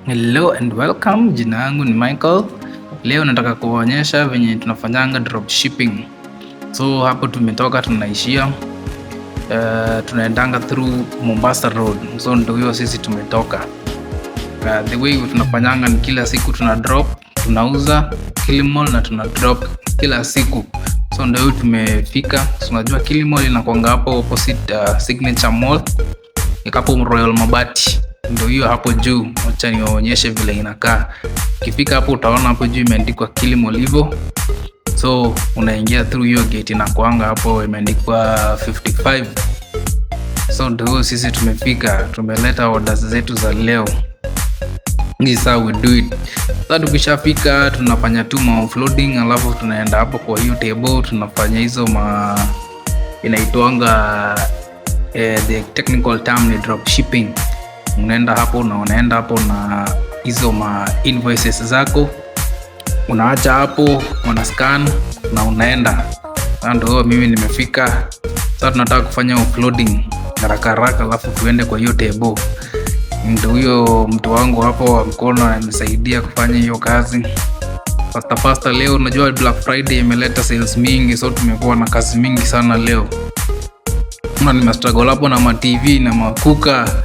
Hello and welcome. Jina yangu ni Michael. Leo nataka kuonyesha venye tunafanyanga dropshipping. So hapo tumetoka tunaishia tunaendanga through Mombasa Road. So ndio hiyo sisi tumetoka. The way tunafanyanga ni kila siku tuna drop, tunauza Kilimall na tuna drop kila siku. So ndio hiyo tumefika. So unajua Kilimall inakuanga hapo opposite Signature Mall. Ikapo Royal Mabati. Ndio hiyo hapo juu, acha niwaonyeshe vile inakaa. Ukifika hapo utaona hapo juu imeandikwa Kilimall hivyo. So unaingia through hiyo gate na kuanga hapo imeandikwa 55. So ndio sisi tumefika, tumeleta orders zetu za leo. This is how we do it. Sasa tukishafika tunafanya tu offloading, alafu tunaenda hapo kwa hiyo table tunafanya hizo inaitwanga the technical term ni dropshipping. Unaenda hapo na unaenda hapo na hizo invoices zako, unaacha hapo, una scan na unaenda. Ndio mimi nimefika. Sasa tunataka kufanya offloading haraka haraka, alafu tuende kwa hiyo table. Ndio huyo mtu wangu hapo wa mkono ananisaidia kufanya hiyo kazi fasta. Leo unajua Black Friday imeleta sales mingi, so tumekuwa na kazi mingi sana leo. Nimestruggle hapo na TV na makuka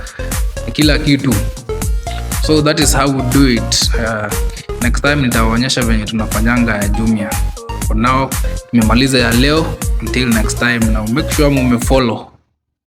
kila kitu. So that is how we do it. Next time nitawaonyesha venye tunafanyanga ya Jumia. For now nimemaliza ya leo. Until next time, now make sure mumefollow